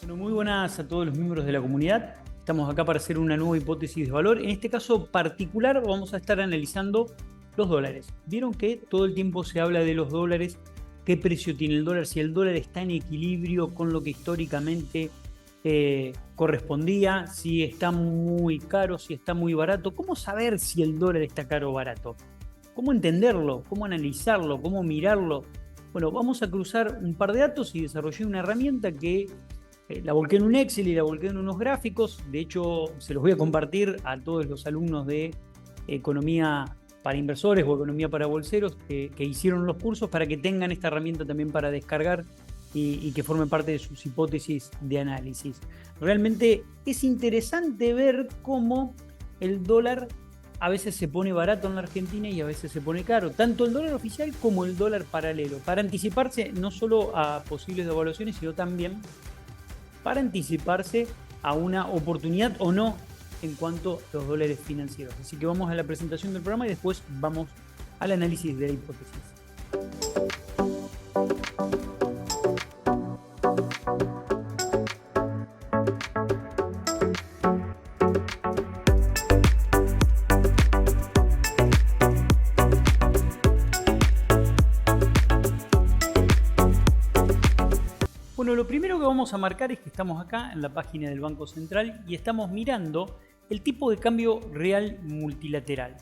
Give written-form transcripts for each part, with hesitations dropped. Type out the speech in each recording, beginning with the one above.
Bueno, muy buenas a todos los miembros de la comunidad. Estamos acá para hacer una nueva hipótesis de valor. En este caso particular vamos a estar analizando los dólares. Vieron que todo el tiempo se habla de los dólares, qué precio tiene el dólar, si el dólar está en equilibrio con lo que históricamente correspondía, si está muy caro, si está muy barato. ¿Cómo saber si el dólar está caro o barato? ¿Cómo entenderlo? ¿Cómo analizarlo? ¿Cómo mirarlo? Bueno, vamos a cruzar un par de datos y desarrollé una herramienta que la volqué en un Excel y la volqué en unos gráficos. De hecho, se los voy a compartir a todos los alumnos de Economía para Inversores o Economía para Bolseros que hicieron los cursos para que tengan esta herramienta también para descargar y que forme parte de sus hipótesis de análisis. Realmente es interesante ver cómo el dólar a veces se pone barato en la Argentina y a veces se pone caro, tanto el dólar oficial como el dólar paralelo, para anticiparse no solo a posibles devaluaciones, sino también para anticiparse a una oportunidad o no en cuanto a los dólares financieros. Así que vamos a la presentación del programa y después vamos al análisis de la hipótesis. Bueno, lo primero que vamos a marcar es que estamos acá en la página del Banco Central y estamos mirando el tipo de cambio real multilateral.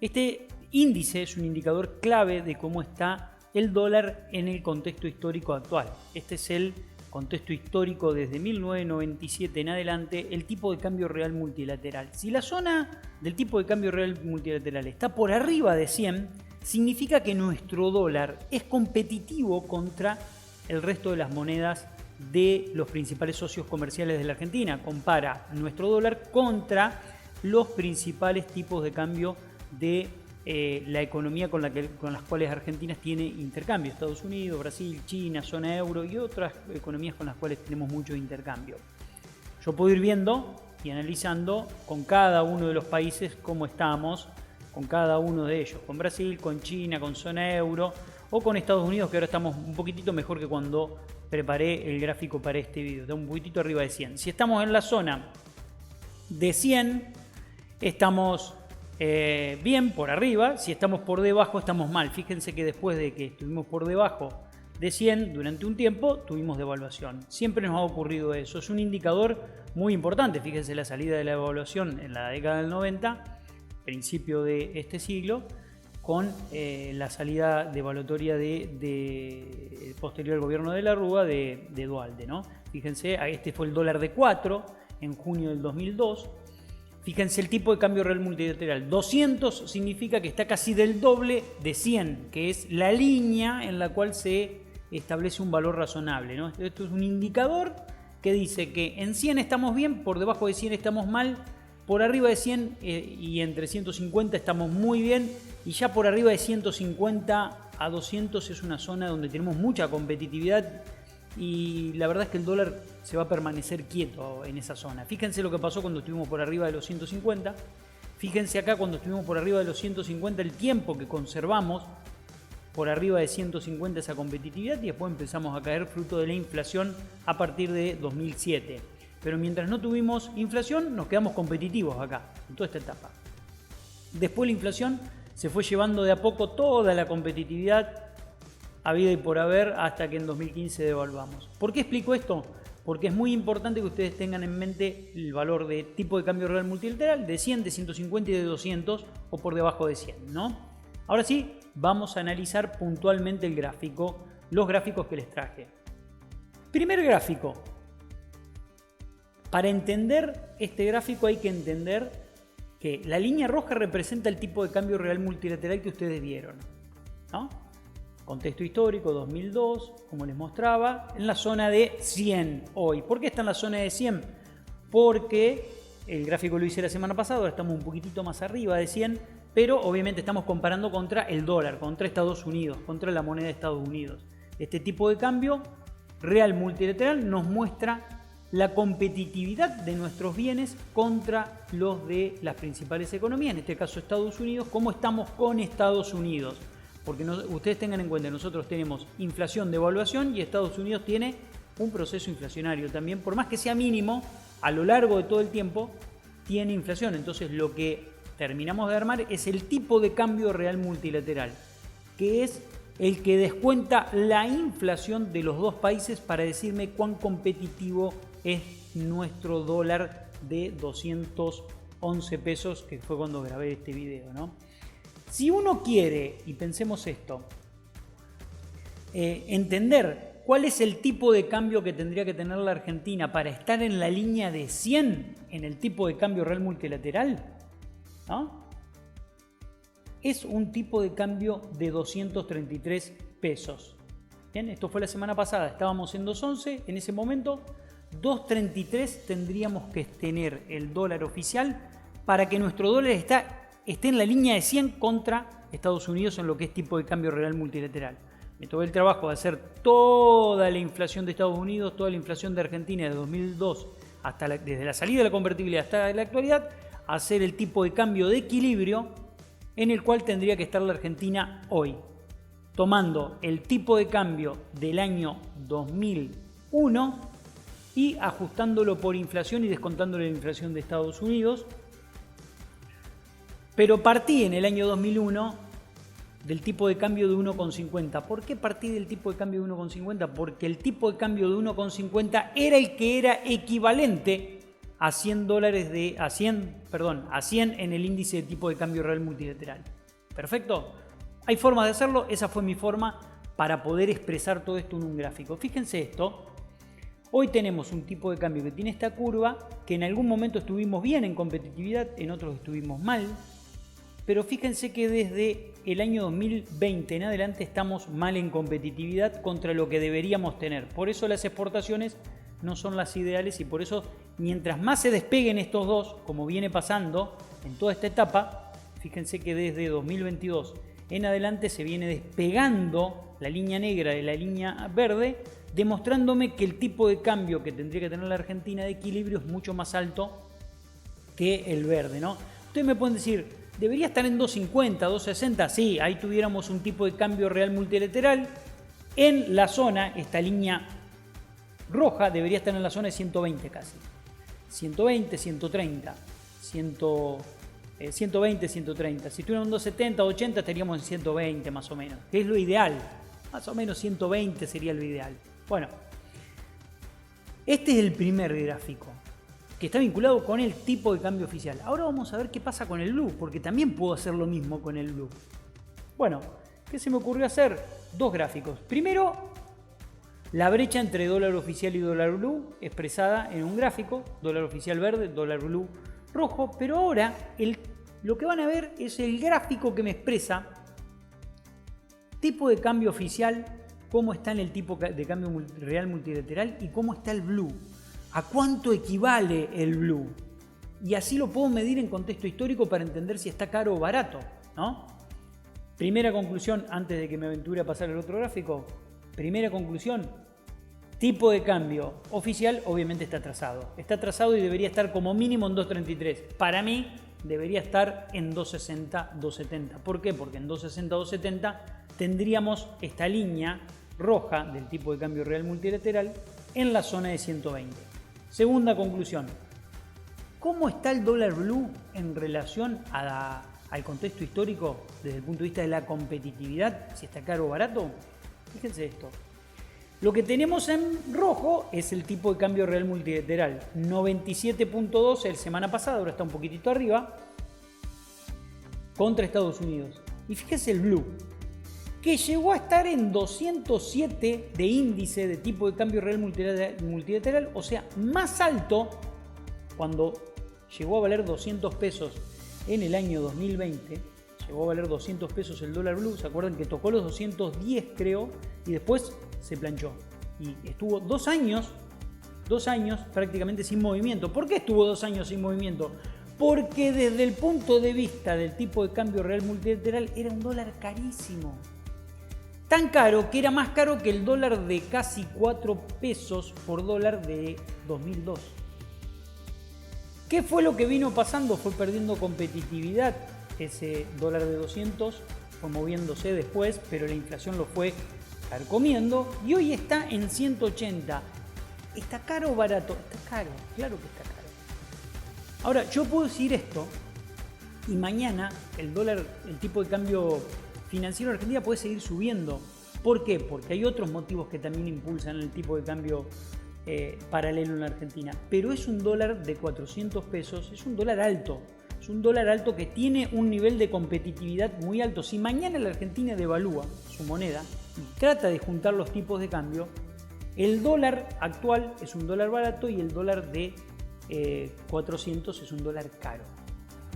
Este índice es un indicador clave de cómo está el dólar en el contexto histórico actual. Este es el contexto histórico desde 1997 en adelante, el tipo de cambio real multilateral. Si la zona del tipo de cambio real multilateral está por arriba de 100, significa que nuestro dólar es competitivo contra el resto de las monedas de los principales socios comerciales de la Argentina. Compara nuestro dólar contra los principales tipos de cambio de la economía con las cuales Argentina tiene intercambio. Estados Unidos, Brasil, China, zona euro y otras economías con las cuales tenemos mucho intercambio. Yo puedo ir viendo y analizando con cada uno de los países cómo estamos, con cada uno de ellos, con Brasil, con China, con zona euro o con Estados Unidos, que ahora estamos un poquitito mejor que cuando preparé el gráfico para este video, está un poquitito arriba de 100. Si estamos en la zona de 100, estamos bien, por arriba. Si estamos por debajo, estamos mal. Fíjense que después de que estuvimos por debajo de 100 durante un tiempo, tuvimos devaluación. Siempre nos ha ocurrido eso. Es un indicador muy importante. Fíjense la salida de la devaluación en la década del 90, principio de este siglo, con la salida devaluatoria de posterior al gobierno de la Rúa de Duhalde, ¿no? Fíjense, este fue el dólar de 4 en junio del 2002. Fíjense el tipo de cambio real multilateral. 200 significa que está casi del doble de 100, que es la línea en la cual se establece un valor razonable, ¿no? Esto es un indicador que dice que en 100 estamos bien, por debajo de 100 estamos mal, por arriba de 100 y entre 150 estamos muy bien, y ya por arriba de 150 a 200 es una zona donde tenemos mucha competitividad y la verdad es que el dólar se va a permanecer quieto en esa zona. Fíjense lo que pasó cuando estuvimos por arriba de los 150, fíjense acá cuando estuvimos por arriba de los 150 el tiempo que conservamos por arriba de 150 esa competitividad y después empezamos a caer fruto de la inflación a partir de 2007. Pero mientras no tuvimos inflación, nos quedamos competitivos acá, en toda esta etapa. Después la inflación se fue llevando de a poco toda la competitividad habida y por haber hasta que en 2015 devaluamos. ¿Por qué explico esto? Porque es muy importante que ustedes tengan en mente el valor de tipo de cambio real multilateral de 100, de 150 y de 200 o por debajo de 100, ¿no? Ahora sí, vamos a analizar puntualmente el gráfico, los gráficos que les traje. Primer gráfico. Para entender este gráfico hay que entender que la línea roja representa el tipo de cambio real multilateral que ustedes vieron, ¿no? Contexto histórico 2002, como les mostraba, en la zona de 100 hoy. ¿Por qué está en la zona de 100? Porque el gráfico lo hice la semana pasada, ahora estamos un poquitito más arriba de 100, pero obviamente estamos comparando contra el dólar, contra Estados Unidos, contra la moneda de Estados Unidos. Este tipo de cambio real multilateral nos muestra la competitividad de nuestros bienes contra los de las principales economías, en este caso Estados Unidos, cómo estamos con Estados Unidos. Porque ustedes tengan en cuenta, nosotros tenemos inflación, devaluación y Estados Unidos tiene un proceso inflacionario también, por más que sea mínimo, a lo largo de todo el tiempo tiene inflación. Entonces lo que terminamos de armar es el tipo de cambio real multilateral, que es el que descuenta la inflación de los dos países para decirme cuán competitivo es nuestro dólar de 211 pesos, que fue cuando grabé este video, ¿no? Si uno quiere, y pensemos esto, entender cuál es el tipo de cambio que tendría que tener la Argentina para estar en la línea de 100 en el tipo de cambio real multilateral, ¿no? Es un tipo de cambio de 233 pesos. Bien, esto fue la semana pasada, estábamos en 2.11, en ese momento 2.33 tendríamos que tener el dólar oficial para que nuestro dólar esté en la línea de 100 contra Estados Unidos en lo que es tipo de cambio real multilateral. Me tomé el trabajo de hacer toda la inflación de Estados Unidos, toda la inflación de Argentina de 2002, desde la salida de la convertibilidad hasta la actualidad, hacer el tipo de cambio de equilibrio en el cual tendría que estar la Argentina hoy, tomando el tipo de cambio del año 2001 y ajustándolo por inflación y descontándole la inflación de Estados Unidos. Pero partí en el año 2001 del tipo de cambio de 1,50. ¿Por qué partí del tipo de cambio de 1,50? Porque el tipo de cambio de 1,50 era el que era equivalente a 100 en el índice de tipo de cambio real multilateral. ¿Perfecto? Hay formas de hacerlo, esa fue mi forma para poder expresar todo esto en un gráfico. Fíjense esto, hoy tenemos un tipo de cambio que tiene esta curva, que en algún momento estuvimos bien en competitividad, en otros estuvimos mal, pero fíjense que desde el año 2020 en adelante estamos mal en competitividad contra lo que deberíamos tener. Por eso las exportaciones no son las ideales y por eso mientras más se despeguen estos dos, como viene pasando en toda esta etapa, fíjense que desde 2022 en adelante se viene despegando la línea negra de la línea verde, demostrándome que el tipo de cambio que tendría que tener la Argentina de equilibrio es mucho más alto que el verde, ¿no? Ustedes me pueden decir, ¿debería estar en 2.50, 2.60? Sí, ahí tuviéramos un tipo de cambio real multilateral. En la zona, esta línea roja debería estar en la zona de 120 casi. 120, 130, 120, 130. Si estuviéramos en 270, 80 estaríamos en 120 más o menos, que es lo ideal. Más o menos 120 sería lo ideal. Bueno, este es el primer gráfico que está vinculado con el tipo de cambio oficial. Ahora vamos a ver qué pasa con el blue, porque también puedo hacer lo mismo con el blue. Bueno, ¿qué se me ocurrió hacer? Dos gráficos. Primero, la brecha entre dólar oficial y dólar blue expresada en un gráfico, dólar oficial verde, dólar blue rojo, pero ahora lo que van a ver es el gráfico que me expresa tipo de cambio oficial, cómo está en el tipo de cambio real multilateral y cómo está el blue, a cuánto equivale el blue. Y así lo puedo medir en contexto histórico para entender si está caro o barato, ¿no? Primera conclusión, antes de que me aventure a pasar el otro gráfico. Primera conclusión, tipo de cambio oficial obviamente está atrasado. Está atrasado y debería estar como mínimo en 2.33. Para mí debería estar en 2.60, 2.70. ¿Por qué? Porque en 2.60, 2.70 tendríamos esta línea roja del tipo de cambio real multilateral en la zona de 120. Segunda conclusión, ¿cómo está el dólar blue en relación al contexto histórico desde el punto de vista de la competitividad? Si está caro o barato. Fíjense esto. Lo que tenemos en rojo es el tipo de cambio real multilateral. 97.2 el semana pasada, ahora está un poquitito arriba, contra Estados Unidos. Y fíjense el blue, que llegó a estar en 207 de índice de tipo de cambio real multilateral, o sea, más alto cuando llegó a valer 200 pesos en el año 2020. Llegó a valer 200 pesos el dólar blue, ¿se acuerdan que tocó los 210 creo? Y después se planchó. Y estuvo 2 años prácticamente sin movimiento. ¿Por qué estuvo 2 años sin movimiento? Porque desde el punto de vista del tipo de cambio real multilateral era un dólar carísimo. Tan caro que era más caro que el dólar de casi 4 pesos por dólar de 2002. ¿Qué fue lo que vino pasando? Fue perdiendo competitividad. Ese dólar de 200 fue moviéndose después, pero la inflación lo fue carcomiendo y hoy está en 180. ¿Está caro o barato? Está caro, claro que está caro. Ahora, yo puedo decir esto y mañana el dólar, el tipo de cambio financiero en Argentina puede seguir subiendo. ¿Por qué? Porque hay otros motivos que también impulsan el tipo de cambio paralelo en la Argentina. Pero es un dólar de 400 pesos, es un dólar alto. Es un dólar alto que tiene un nivel de competitividad muy alto. Si mañana la Argentina devalúa su moneda y trata de juntar los tipos de cambio, el dólar actual es un dólar barato y el dólar de 400 es un dólar caro.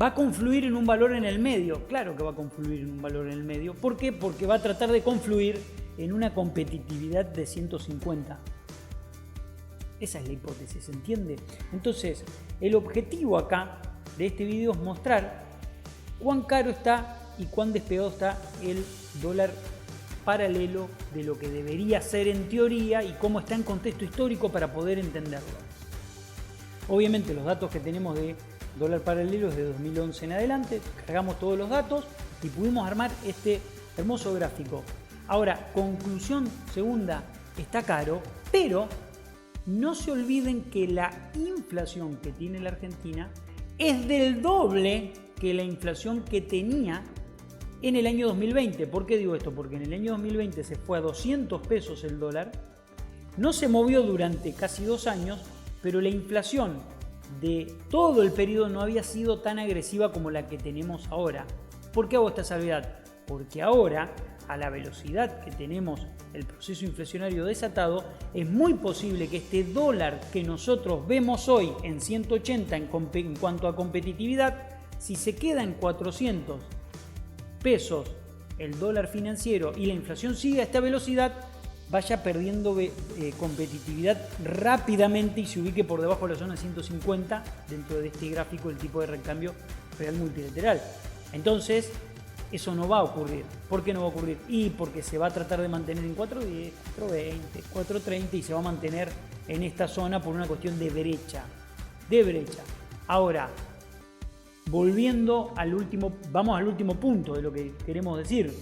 ¿Va a confluir en un valor en el medio? Claro que va a confluir en un valor en el medio. ¿Por qué? Porque va a tratar de confluir en una competitividad de 150. Esa es la hipótesis, ¿se entiende? Entonces, el objetivo acá de este video es mostrar cuán caro está y cuán despegado está el dólar paralelo de lo que debería ser en teoría y cómo está en contexto histórico para poder entenderlo. Obviamente los datos que tenemos de dólar paralelo es de 2011 en adelante, cargamos todos los datos y pudimos armar este hermoso gráfico. Ahora, conclusión segunda, está caro, pero no se olviden que la inflación que tiene la Argentina es del doble que la inflación que tenía en el año 2020. ¿Por qué digo esto? Porque en el año 2020 se fue a 200 pesos el dólar, no se movió durante casi 2 años, pero la inflación de todo el periodo no había sido tan agresiva como la que tenemos ahora. ¿Por qué hago esta salvedad? Porque ahora, a la velocidad que tenemos el proceso inflacionario desatado, es muy posible que este dólar que nosotros vemos hoy en 180 en cuanto a competitividad, si se queda en 400 pesos el dólar financiero y la inflación sigue a esta velocidad, vaya perdiendo competitividad rápidamente y se ubique por debajo de la zona 150 dentro de este gráfico el tipo de recambio real multilateral. Entonces, eso no va a ocurrir. ¿Por qué no va a ocurrir? Y porque se va a tratar de mantener en 4.10, 4.20, 4.30 y se va a mantener en esta zona por una cuestión de brecha. Ahora, volviendo al último, vamos al último punto de lo que queremos decir.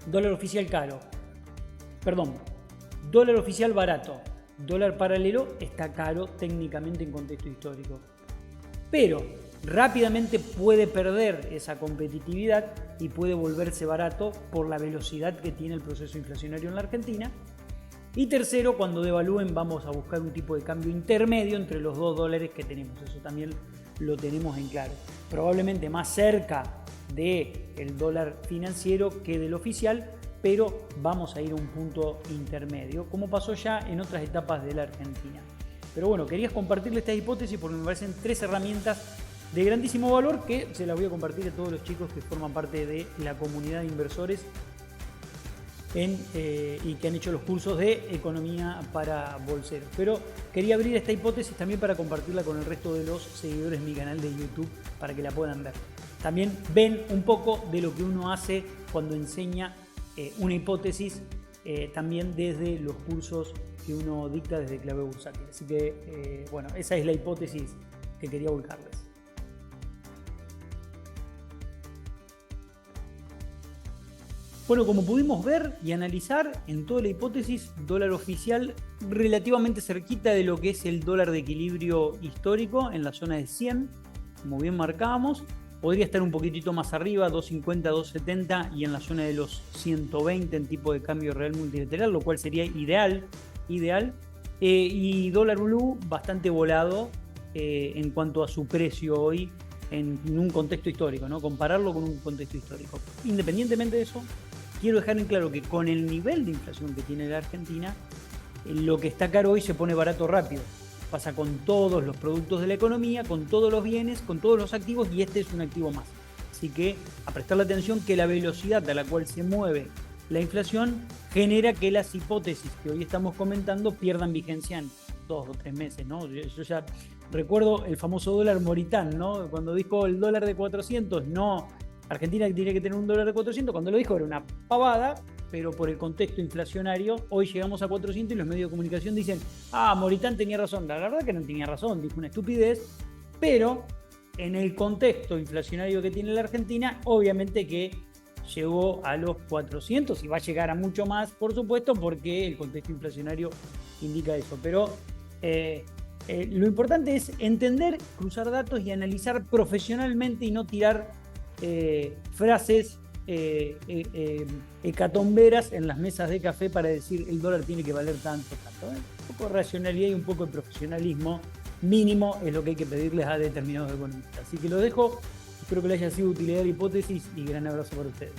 Dólar oficial caro. Perdón, dólar oficial barato. Dólar paralelo está caro técnicamente en contexto histórico. Pero rápidamente puede perder esa competitividad y puede volverse barato por la velocidad que tiene el proceso inflacionario en la Argentina. Y tercero, cuando devalúen vamos a buscar un tipo de cambio intermedio entre los dos dólares que tenemos. Eso también lo tenemos en claro. Probablemente más cerca del dólar financiero que del oficial, pero vamos a ir a un punto intermedio, como pasó ya en otras etapas de la Argentina. Pero bueno, quería compartirles esta hipótesis porque me parecen 3 herramientas de grandísimo valor que se las voy a compartir a todos los chicos que forman parte de la comunidad de inversores y que han hecho los cursos de economía para bolseros. Pero quería abrir esta hipótesis también para compartirla con el resto de los seguidores de mi canal de YouTube para que la puedan ver. También ven un poco de lo que uno hace cuando enseña una hipótesis también desde los cursos que uno dicta desde Clave Bursátil. Así que, bueno, esa es la hipótesis que quería volcarles. Bueno, como pudimos ver y analizar, en toda la hipótesis, dólar oficial relativamente cerquita de lo que es el dólar de equilibrio histórico en la zona de 100, como bien marcábamos. Podría estar un poquitito más arriba, 250, 270 y en la zona de los 120 en tipo de cambio real multilateral, lo cual sería ideal. Y dólar blue bastante volado en cuanto a su precio hoy en un contexto histórico, ¿no? Compararlo con un contexto histórico. Independientemente de eso, quiero dejar en claro que con el nivel de inflación que tiene la Argentina, lo que está caro hoy se pone barato rápido. Pasa con todos los productos de la economía, con todos los bienes, con todos los activos y este es un activo más. Así que a prestarle atención que la velocidad a la cual se mueve la inflación genera que las hipótesis que hoy estamos comentando pierdan vigencia en 2 o 3 meses, ¿no? Yo ya recuerdo el famoso dólar Moritán, ¿no? Cuando dijo el dólar de 400, no, Argentina tiene que tener un dólar de 400, cuando lo dijo era una pavada, pero por el contexto inflacionario, hoy llegamos a 400 y los medios de comunicación dicen, Moritán tenía razón. La verdad que no tenía razón, dijo una estupidez, pero en el contexto inflacionario que tiene la Argentina, obviamente que llegó a los 400 y va a llegar a mucho más, por supuesto, porque el contexto inflacionario indica eso. Pero Lo importante es entender, cruzar datos y analizar profesionalmente y no tirar frases hecatomberas en las mesas de café para decir el dólar tiene que valer tanto. Un poco de racionalidad y un poco de profesionalismo mínimo es lo que hay que pedirles a determinados economistas. Así que lo dejo, espero que les haya sido de utilidad la hipótesis y gran abrazo para ustedes.